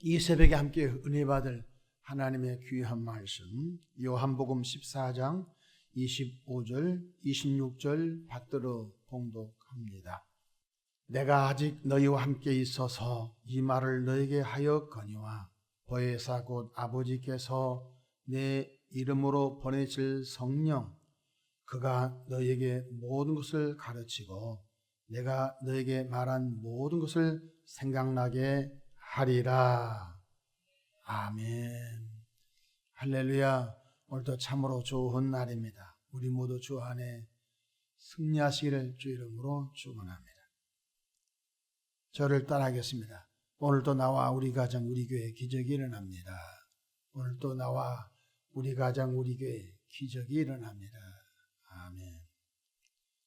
이 새벽에 함께 은혜 받을 하나님의 귀한 말씀, 요한복음 14장 25절, 26절 받들어 봉독합니다. 내가 아직 너희와 함께 있어서 이 말을 너에게 하였거니와 보혜사 곧 아버지께서 내 이름으로 보내실 성령, 그가 너희에게 모든 것을 가르치고 내가 너에게 말한 모든 것을 생각나게 하리라. 아멘. 할렐루야. 오늘도 참으로 좋은 날입니다. 우리 모두 주 안에 승리하시기를 주 이름으로 축원합니다. 저를 따라하겠습니다. 오늘도 나와 우리 가정 우리 교회 기적이 일어납니다. 오늘도 나와 우리 가정 우리 교회 기적이 일어납니다. 아멘.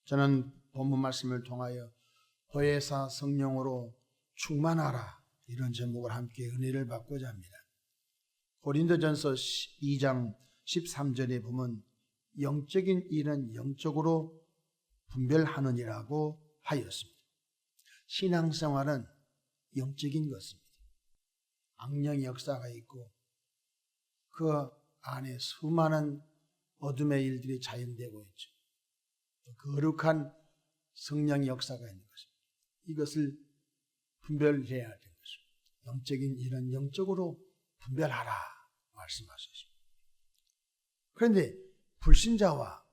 저는 본문 말씀을 통하여 보혜사 성령으로 충만하라, 이런 제목을 함께 은혜를 받고자 합니다. 고린도전서 2장 13절에 보면 영적인 일은 영적으로 분별하느니라고 하였습니다. 신앙생활은 영적인 것입니다. 악령의 역사가 있고 그 안에 수많은 어둠의 일들이 자연되고 있죠. 거룩한 성령의 역사가 있는 것입니다. 이것을 분별해야 되는 것입니다. 영적인 일은 영적으로 분별하라 말씀하셨습니다. 그런데 불신자와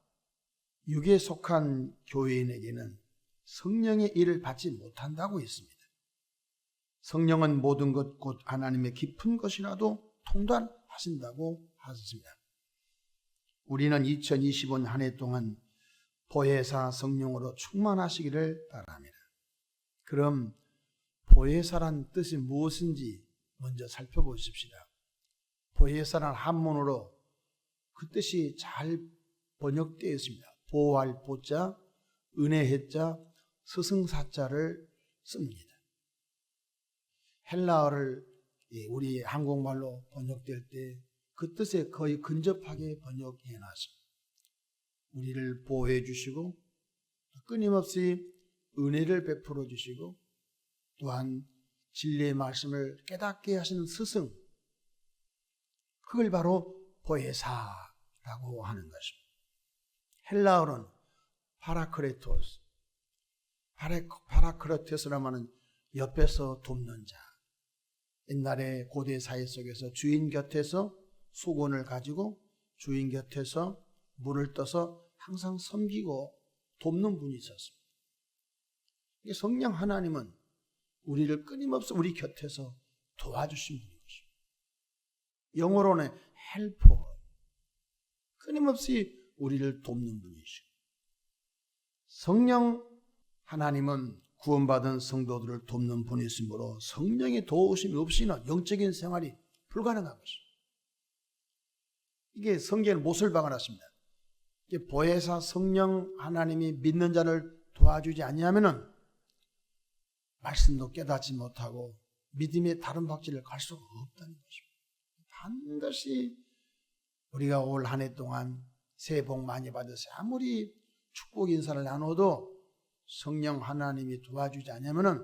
육에 속한 교회인에게는 성령의 일을 받지 못한다고 했습니다. 성령은 모든 것 곧 하나님의 깊은 것이라도 통달하신다고 하셨습니다. 우리는 2025년 한 해 동안 보혜사 성령으로 충만하시기를 바랍니다. 그럼 보혜사란 뜻이 무엇인지 먼저 살펴보십시다. 보혜사란 한문으로 그 뜻이 잘 번역되어 있습니다. 보호할 보자, 은혜의 자, 스승사자를 씁니다. 헬라어를 우리 한국말로 번역될 때 그 뜻에 거의 근접하게 번역해 놨습니다. 우리를 보호해 주시고 끊임없이 은혜를 베풀어 주시고 또한 진리의 말씀을 깨닫게 하시는 스승, 그걸 바로 보혜사라고 하는 것입니다. 헬라어는 파라크레토스, 파라크레토스라고 하는 옆에서 돕는 자. 옛날에 고대 사회 속에서 주인 곁에서 수건을 가지고 주인 곁에서 물을 떠서 항상 섬기고 돕는 분이 있었습니다. 성령 하나님은 우리를 끊임없이 우리 곁에서 도와주신 분인 것입니다. 영어로는 헬퍼, 끊임없이 우리를 돕는 분이시고, 성령 하나님은 구원받은 성도들을 돕는 분이시므로 성령의 도우심이 없이는 영적인 생활이 불가능한 것입니다. 이게 성경은 못을 박아놨습니다. 보혜사 성령 하나님이 믿는 자를 도와주지 아니하면은 말씀도 깨닫지 못하고 믿음의 다른 박질을 갈 수가 없다는 것입니다. 반드시 우리가 올 한 해 동안 새해 복 많이 받으세요. 아무리 축복 인사를 나눠도 성령 하나님이 도와주지 않으면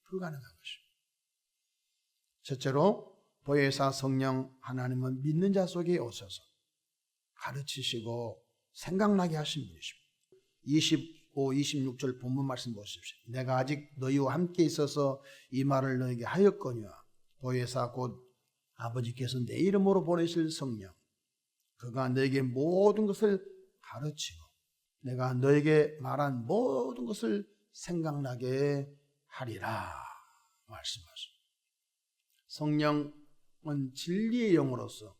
불가능한 것입니다. 첫째로 보혜사 성령 하나님은 믿는 자 속에 오셔서 가르치시고 생각나게 하신 분이십니다. 25, 26절 본문 말씀 보십시오. 내가 아직 너희와 함께 있어서 이 말을 너에게 하였거니와 보혜사 곧 아버지께서 내 이름으로 보내실 성령, 그가 너에게 모든 것을 가르치고 내가 너에게 말한 모든 것을 생각나게 하리라 말씀하십니다. 성령은 진리의 영으로서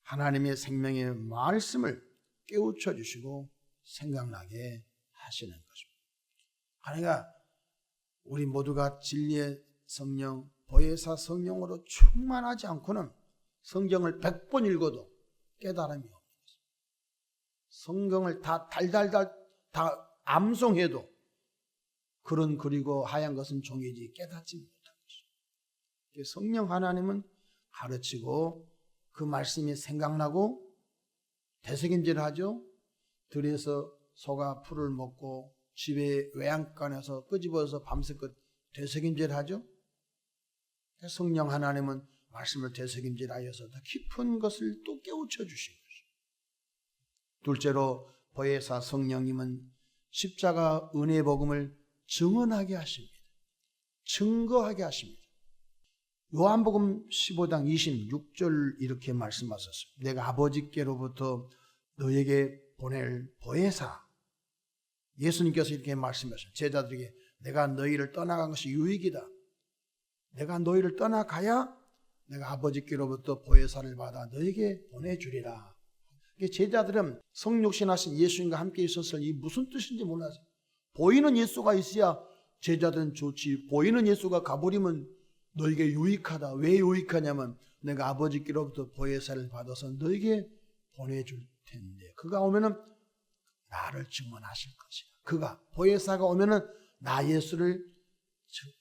하나님의 생명의 말씀을 깨우쳐 주시고 생각나게 하시는 것입니다. 그러니까 우리 모두가 진리의 성령, 보혜사 성령으로 충만하지 않고는 성경을 100번 읽어도 깨달음이 없는 것입니다. 성경을 다 달달달 다 암송해도 글은 그리고 하얀 것은 종이지 깨닫지 못한 것입니다. 성령 하나님은 가르치고 그 말씀이 생각나고 되새김질을 하죠. 들에서 소가 풀을 먹고 집에 외양간에서 끄집어서 밤새껏 되새김질을 하죠. 성령 하나님은 말씀을 되새김질하여서 더 깊은 것을 또 깨우쳐 주신 것이죠. 둘째로 보혜사 성령님은 십자가 은혜 복음을 증언하게 하십니다. 증거하게 하십니다. 요한복음 15장 26절 이렇게 말씀하셨습니다. 내가 아버지께로부터 너에게 보낼 보혜사. 예수님께서 이렇게 말씀하셨습니다. 제자들에게 내가 너희를 떠나간 것이 유익이다. 내가 너희를 떠나가야 내가 아버지께로부터 보혜사를 받아 너에게 보내주리라. 제자들은 성육신하신 예수님과 함께 있었을 이 무슨 뜻인지 몰랐어요. 보이는 예수가 있어야 제자들은 좋지. 보이는 예수가 가버리면 너에게 유익하다. 왜 유익하냐면 내가 아버지께로부터 보혜사를 받아서 너에게 보내줄 텐데 그가 오면은 나를 증언하실 것이다. 그가 보혜사가 오면은 나 예수를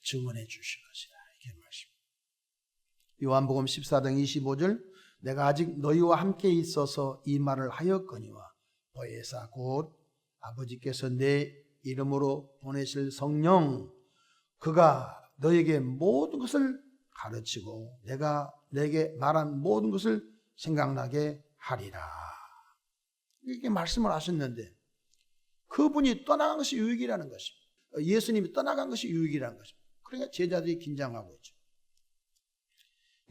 증언해 주실 것이다. 이게 말씀입니다. 요한복음 14장 25절 내가 아직 너희와 함께 있어서 이 말을 하였거니와 보혜사 곧 아버지께서 내 이름으로 보내실 성령 그가 너에게 모든 것을 가르치고 내가 내게 말한 모든 것을 생각나게 하리라. 이렇게 말씀을 하셨는데 그분이 떠나간 것이 유익이라는 것입니다. 예수님이 떠나간 것이 유익이라는 것입니다. 그러니까 제자들이 긴장하고 있죠.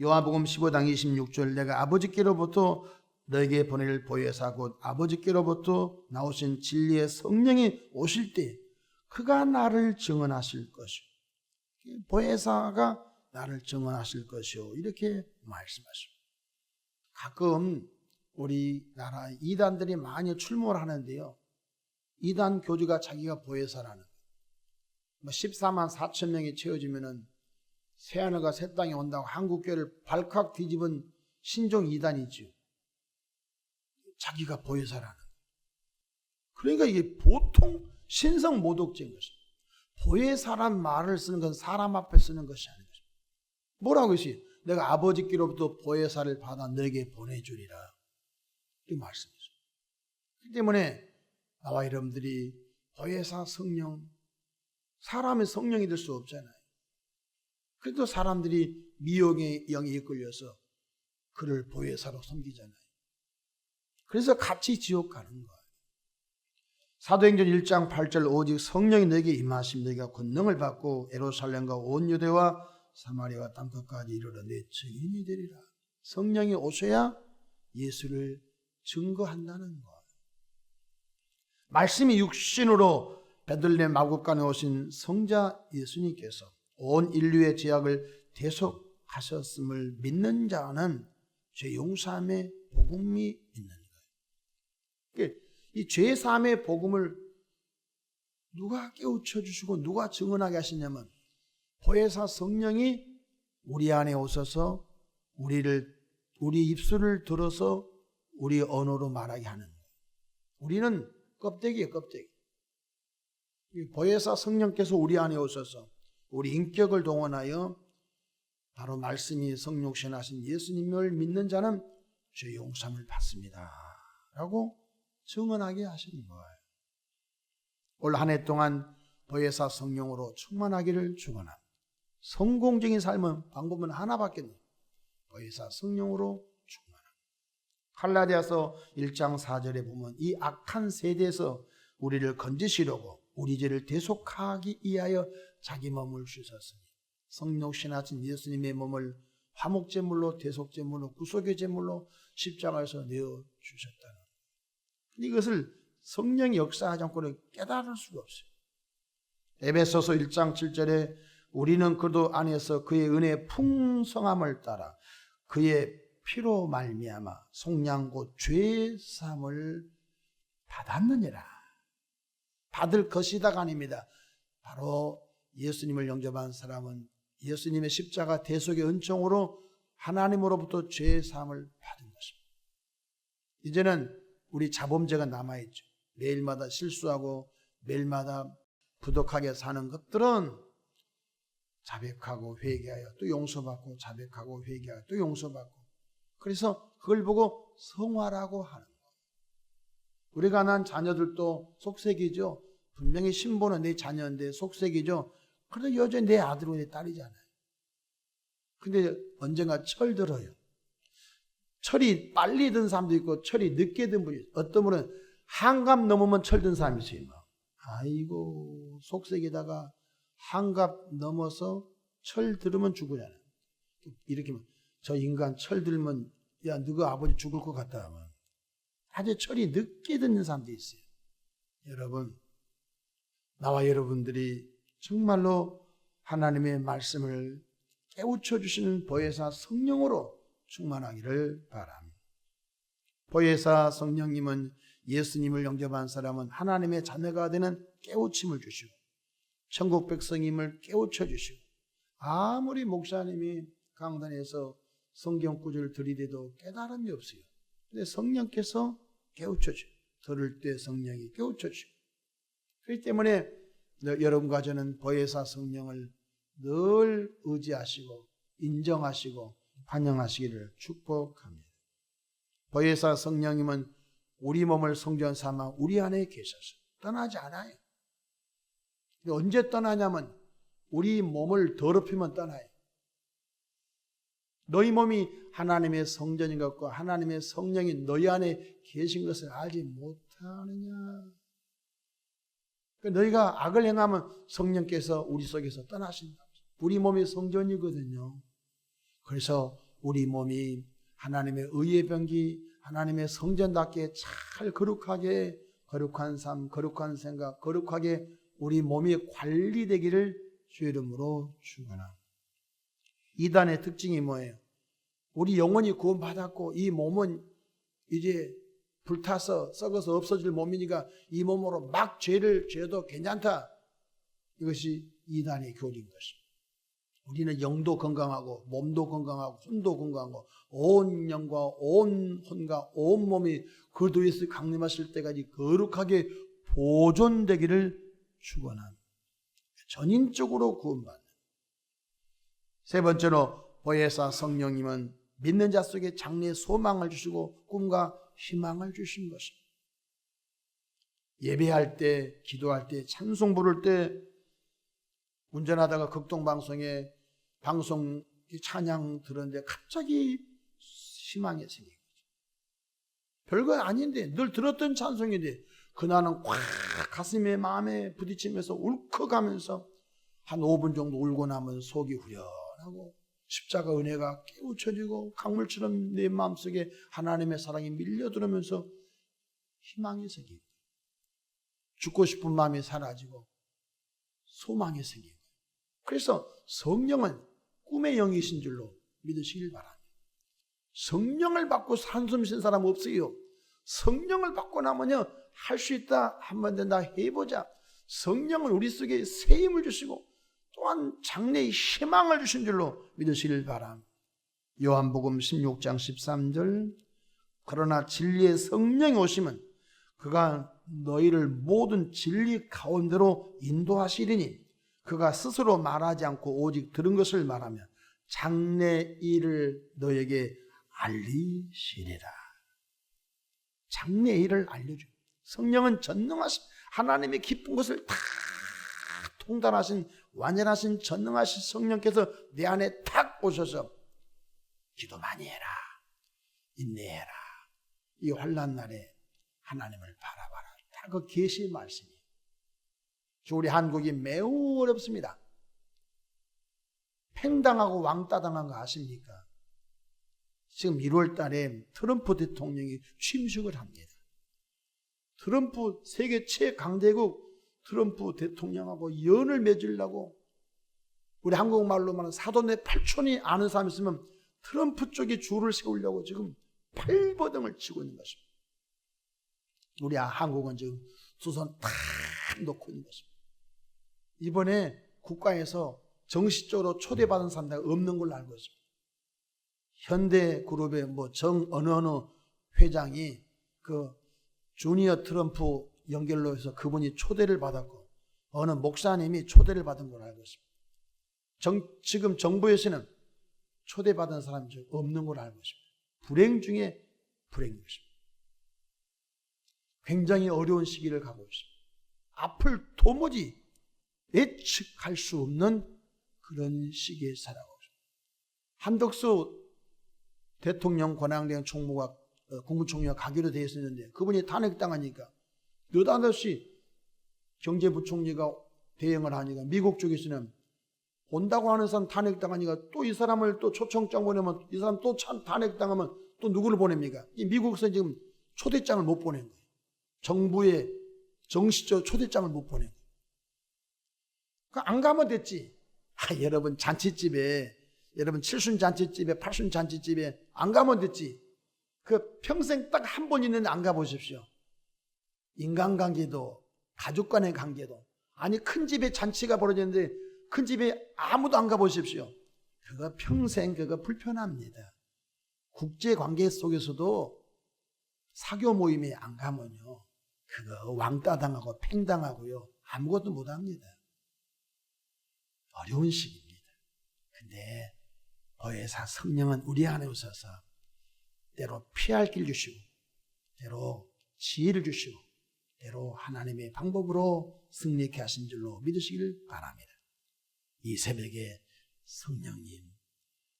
요한복음 15장 26절 내가 아버지께로부터 너에게 보낼 보혜사 곧 아버지께로부터 나오신 진리의 성령이 오실 때 그가 나를 증언하실 것이요. 보혜사가 나를 증언하실 것이요. 이렇게 말씀하십니다. 가끔 우리나라 이단들이 많이 출몰 하는데요. 이단 교주가 자기가 보혜사라는 14만 4천 명이 채워지면은 새하늘과 새 땅이 온다고 한국교회를 발칵 뒤집은 신종 이단이지요. 자기가 보혜사라는. 그러니까 이게 보통 신성 모독죄인 것입니다. 보혜사란 말을 쓰는 건 사람 앞에 쓰는 것이 아닌 것입니다. 뭐라고 했어요? 내가 아버지께로부터 보혜사를 받아 너에게 보내주리라. 이 말씀이죠. 그렇기 때문에 나와 여러분들이 보혜사 성령, 사람의 성령이 될 수 없잖아요. 그래도 사람들이 미혹의 영에 이끌려서 그를 보혜사로 섬기잖아요. 그래서 같이 지옥 가는 거예요. 사도행전 1장 8절 오직 성령이 너에게 임하시면 너희가 권능을 받고 예루살렘과 온 유대와 사마리아와 땅끝까지 이르러 내 증인이 되리라. 성령이 오셔야 예수를 증거한다는 거예요. 말씀이 육신으로 베들레헴 마구간에 오신 성자 예수님께서 온 인류의 죄악을 대속하셨음을 믿는 자는 죄 용서함의 복음이 있는 거예요. 이 죄 사함의 복음을 누가 깨우쳐 주시고 누가 증언하게 하시냐면 보혜사 성령이 우리 안에 오셔서 우리 입술을 들어서 우리 언어로 말하게 하는 거예요. 우리는 껍데기예요, 껍데기. 보혜사 성령께서 우리 안에 오셔서 우리 인격을 동원하여 바로 말씀이 성육신하신 예수님을 믿는 자는 죄 용서함을 받습니다. 라고 증언하게 하시는 거예요. 올 한 해 동안 보혜사 성령으로 충만하기를 축원합니다. 성공적인 삶은 방법은 하나밖에 없습니다. 보혜사 성령으로 충만합니다. 갈라디아서 1장 4절에 보면 이 악한 세대에서 우리를 건지시려고 우리 죄를 대속하기 위하여 자기 몸을 주셨으니 성육신하신 예수님의 몸을 화목제물로 대속제물로 구속의 제물로 십자가에서 내어주셨다는 이것을 성령이 역사하지 않고는 깨달을 수가 없어요. 에베소서 1장 7절에 우리는 그도 안에서 그의 은혜의 풍성함을 따라 그의 피로 말미암아 속량 곧 죄 사함을 받았느니라. 받을 것이다가 아닙니다. 바로 예수님을 영접한 사람은 예수님의 십자가 대속의 은총으로 하나님으로부터 죄 사함을 받은 것입니다. 이제는 우리 자범죄가 남아있죠. 매일마다 실수하고 매일마다 부족하게 사는 것들은 자백하고 회개하여 또 용서받고 자백하고 회개하여 또 용서받고 그래서 그걸 보고 성화라고 하는 거예요. 우리가 난 자녀들도 속색이죠. 분명히 신보는 내 자녀인데 속색이죠. 그래도 여전히 내 아들이고 내 딸이잖아요. 근데 언젠가 철들어요. 철이 빨리 든 사람도 있고 철이 늦게 든 분이 있어요. 어떤 분은 한갑 넘으면 철든 사람이 있어요. 아이고 속색에다가 한갑 넘어서 철 들으면 죽으잖아요. 이렇게 저 인간 철 들면 야 너가 아버지 죽을 것 같다 하면 아주 철이 늦게 듣는 사람도 있어요. 여러분 나와 여러분들이 정말로 하나님의 말씀을 깨우쳐 주시는 보혜사 성령으로 충만하기를 바랍니다. 보혜사 성령님은 예수님을 영접한 사람은 하나님의 자녀가 되는 깨우침을 주시고 천국 백성임을 깨우쳐 주시고 아무리 목사님이 강단에서 성경 구절을 들이대도 깨달음이 없어요. 근데 성령께서 깨우쳐 주시고 들을 때 성령이 깨우쳐 주시고 그렇기 때문에 여러분과 저는 보혜사 성령을 늘 의지하시고 인정하시고 환영하시기를 축복합니다. 보혜사 성령님은 우리 몸을 성전 삼아 우리 안에 계셔서 떠나지 않아요. 언제 떠나냐면 우리 몸을 더럽히면 떠나요. 너희 몸이 하나님의 성전인 것과 하나님의 성령이 너희 안에 계신 것을 알지 못하느냐. 너희가 악을 행하면 성령께서 우리 속에서 떠나신다. 우리 몸이 성전이거든요. 그래서 우리 몸이 하나님의 의의 병기, 하나님의 성전답게 잘 거룩하게 거룩한 삶, 거룩한 생각, 거룩하게 우리 몸이 관리되기를 주의 이름으로 축원합니다. 이단의 특징이 뭐예요? 우리 영혼이 구원받았고 이 몸은 이제 불타서 썩어서 없어질 몸이니까 이 몸으로 막 죄를 죄도 괜찮다. 이것이 이단의 교리인 것입니다. 우리는 영도 건강하고 몸도 건강하고 혼도 건강하고 온 영과 온 혼과 온 몸이 그리스도에서 강림하실 때까지 거룩하게 보존되기를 축원합니다. 전인적으로 구원받는. 세 번째로 보혜사 성령님은 믿는 자 속에 장래의 소망을 주시고 꿈과 희망을 주신 것입니다. 예배할 때, 기도할 때, 찬송 부를 때 운전하다가 극동방송에 방송 찬양 들었는데 갑자기 희망이 생긴 거죠. 별거 아닌데 늘 들었던 찬송인데 그날은 꽉 가슴에 마음에 부딪히면서 울컥하면서 한 5분 정도 울고 나면 속이 후련하고 십자가 은혜가 깨우쳐지고 강물처럼 내 마음속에 하나님의 사랑이 밀려들으면서 희망이 생기고 죽고 싶은 마음이 사라지고 소망이 생기고 그래서 성령은 꿈의 영이신 줄로 믿으시길 바랍니다. 성령을 받고 한숨 쉰 사람 없어요. 성령을 받고 나면요 할 수 있다, 한 번 된다 해보자. 성령은 우리 속에 새 힘을 주시고 또한 장래의 희망을 주신 줄로 믿으시길 바랍니다. 요한복음 16장 13절 그러나 진리의 성령이 오시면 그가 너희를 모든 진리 가운데로 인도하시리니 그가 스스로 말하지 않고 오직 들은 것을 말하며 장래 일을 너에게 알리시리라. 장래 일을 알려줘. 성령은 전능하신 하나님의 깊은 것을 다 통달하신 완전하신 전능하신 성령께서 내 안에 탁 오셔서 기도 많이 해라, 인내해라, 이 환난 날에 하나님을 바라봐라. 다 그 계시의 말씀이에요. 우리 한국이 매우 어렵습니다. 팽당하고 왕따당한 거 아십니까? 지금 1월 달에 트럼프 대통령이 취임식을 합니다. 트럼프 세계 최강대국 트럼프 대통령하고 연을 맺으려고 우리 한국말로 말하는 사돈의 팔촌이 아는 사람 있으면 트럼프 쪽에 줄을 세우려고 지금 팔버둥을 치고 있는 것입니다. 우리 현국은 지금 두 손 탁 놓고 있는 것입니다. 이번에 국가에서 정식적으로 초대받은 사람들 없는 걸로 알고 있습니다. 현대그룹의 어느 회장이 그 주니어 트럼프 연결로 해서 그분이 초대를 받았고 어느 목사님이 초대를 받은 걸로 알고 있습니다. 지금 정부에서는 초대받은 사람이 없는 걸로 알고 있습니다. 불행 중에 불행인 것입니다. 굉장히 어려운 시기를 가고 있습니다. 앞을 도무지 예측할 수 없는 그런 시기에 살아가고 있습니다. 한덕수 대통령 권한대행 총무가 국무총리가 가기로 되어 있었는데 그분이 탄핵당하니까 느닷없이 경제부총리가 대응을 하니까 미국 쪽에서는 온다고 하는 사람 탄핵당하니까 또 이 사람을 또 초청장 보내면 이 사람 또 탄핵당하면 또 누구를 보냅니까? 이 미국에서 지금 초대장을 못 보낸 거예요. 정부의 정식적 초대장을 못 보낸 거예요. 안 가면 됐지. 여러분 잔치집에 여러분 칠순 잔치집에 팔순 잔치집에 안 가면 됐지. 그 평생 딱 한 번 있는데 안 가보십시오. 인간관계도 가족 간의 관계도 아니 큰 집에 잔치가 벌어졌는데 큰 집에 아무도 안 가보십시오. 그거 평생 그거 불편합니다. 국제관계 속에서도 사교 모임에 안 가면요 그거 왕따 당하고 팽당하고요 아무것도 못합니다. 어려운 시기입니다. 근데 보혜사 성령은 우리 안에 오셔서 때로 피할 길 주시고 때로 지혜를 주시고 때로 하나님의 방법으로 승리케 하신 줄로 믿으시길 바랍니다. 이 새벽에 성령님,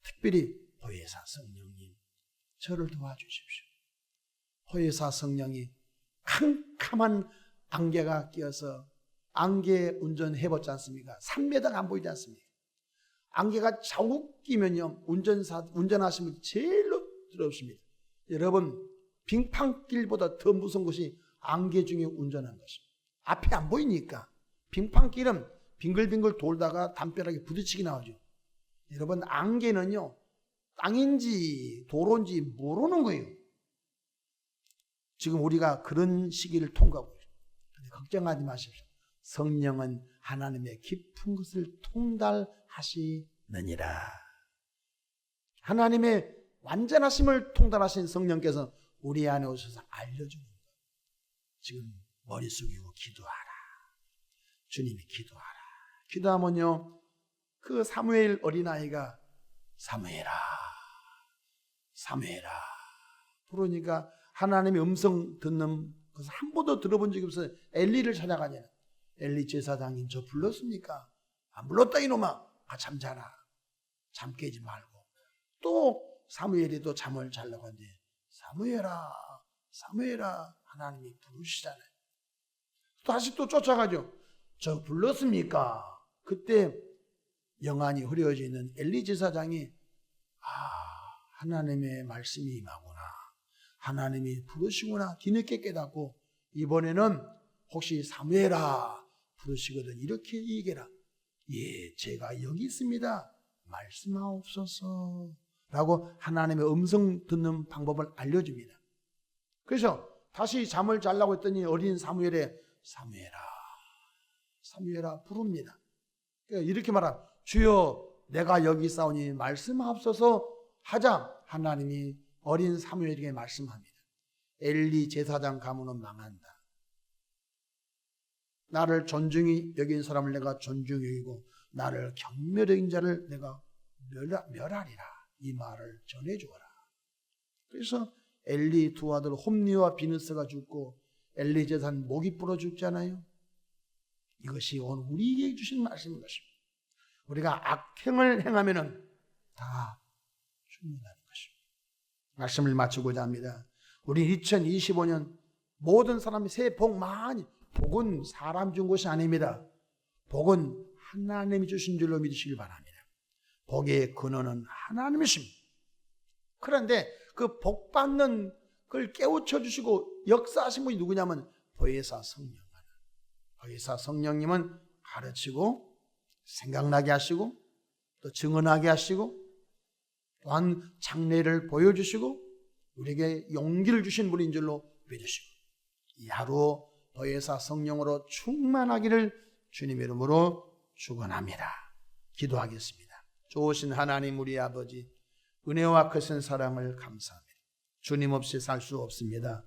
특별히 보혜사 성령님 저를 도와주십시오. 보혜사 성령이 캄캄한 안개가 끼어서 안개 운전해봤지 않습니까? 3m가 안 보이지 않습니까? 안개가 자국 끼면요 운전하시면 제일로 두렵습니다. 여러분 빙판길보다 더 무서운 것이 안개 중에 운전하는 것입니다. 앞이 안 보이니까 빙판길은 빙글빙글 돌다가 담벼락에 부딪히게 나오죠. 여러분 안개는요 땅인지 도로인지 모르는 거예요. 지금 우리가 그런 시기를 통과하고 있어요. 걱정하지 마십시오. 성령은 하나님의 깊은 것을 통달하시느니라. 하나님의 완전하심을 통달하신 성령께서 우리 안에 오셔서 알려주는 거예요. 지금 머리 숙이고 기도하라. 주님이 기도하라. 기도하면요 그 사무엘 어린아이가 사무엘아 사무엘아 부르니까 하나님의 음성 듣는 것을 한 번도 들어본 적이 없어요. 엘리를 찾아가냐. 엘리 제사장님 저 불렀습니까? 안 불렀다 이놈아. 잠 자라. 잠 깨지 말고. 또 사무엘이 또 잠을 자려고 하는데 사무엘아 사무엘아 하나님이 부르시잖아요. 다시 또 쫓아가죠. 저 불렀습니까? 그때 영안이 흐려져 있는 엘리 제사장이 하나님의 말씀이 임하구나. 하나님이 부르시구나. 뒤늦게 깨닫고 이번에는 혹시 사무엘아 부르시거든 이렇게 얘기해라. 예, 제가 여기 있습니다. 말씀하옵소서 라고 하나님의 음성 듣는 방법을 알려줍니다. 그래서 다시 잠을 자려고 했더니 어린 사무엘의 사무엘아 사무엘아 부릅니다. 그러니까 이렇게 말하면 주여 내가 여기 있사오니 말씀하옵소서 하자 하나님이 어린 사무엘에게 말씀합니다. 엘리 제사장 가문은 망한다. 나를 존중히 여긴 사람을 내가 존중히 여기고 나를 경멸 여긴 자를 내가 멸하리라. 이 말을 전해주어라. 그래서 엘리 두 아들 홈리와 비느스가 죽고 엘리 제사장 목이 부러 죽잖아요. 이것이 오늘 우리에게 주신 말씀인 것입니다. 우리가 악행을 행하면은 다 죽는다는 것입니다. 말씀을 마치고자 합니다. 우리 2025년 모든 사람이 새해 복 많이, 복은 사람 준 것이 아닙니다. 복은 하나님이 주신 줄로 믿으시길 바랍니다. 복의 근원은 하나님이십니다. 그런데 그 복 받는 걸 깨우쳐 주시고 역사하신 분이 누구냐면 보혜사 성령. 보혜사 성령님은 가르치고 생각나게 하시고 또 증언하게 하시고 또한 장래를 보여주시고 우리에게 용기를 주신 분인 줄로 믿으시고 이 하루 보혜사 성령으로 충만하기를 주님의 이름으로 축원합니다. 기도하겠습니다. 좋으신 하나님 우리 아버지 은혜와 크신 사랑을 감사합니다. 주님 없이 살 수 없습니다.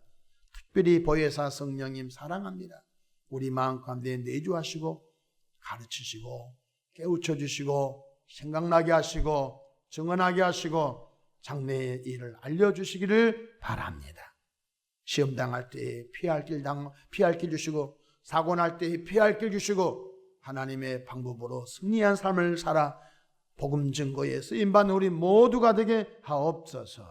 특별히 보혜사 성령님 사랑합니다. 우리 마음 가운데 내주하시고 가르치시고 깨우쳐 주시고 생각나게 하시고 증언하게 하시고 장래의 일을 알려주시기를 바랍니다. 시험 당할 때 피할 길 주시고 사고 날 때 피할 길 주시고 하나님의 방법으로 승리한 삶을 살아 복음 증거에 쓰임받는 우리 모두가 되게 하옵소서.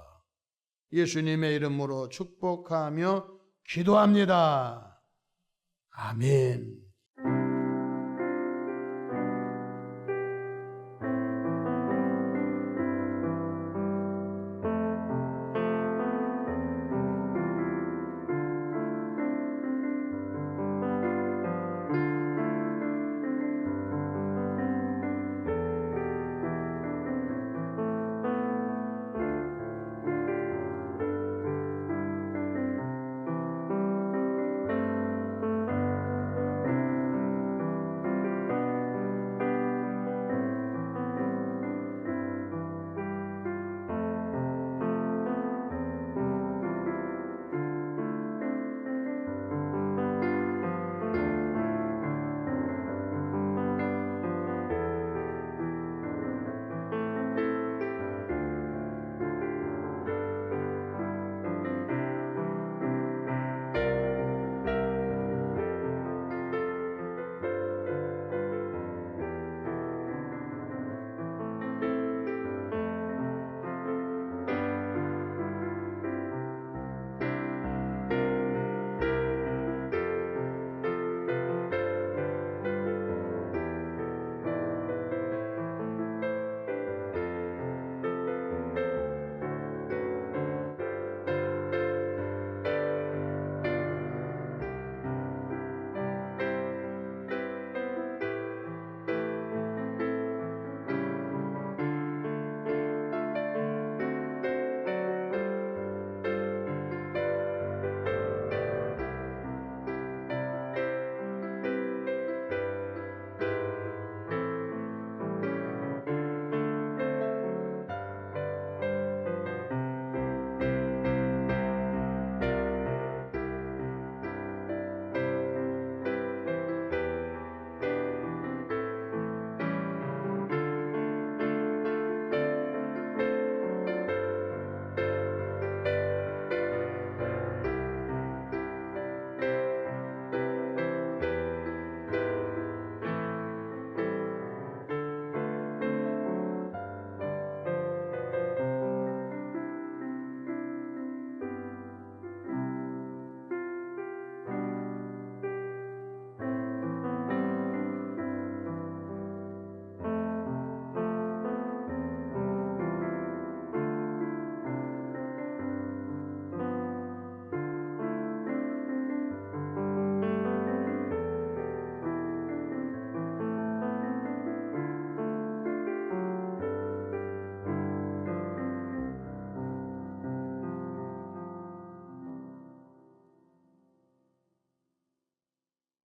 예수님의 이름으로 축복하며 기도합니다. 아멘.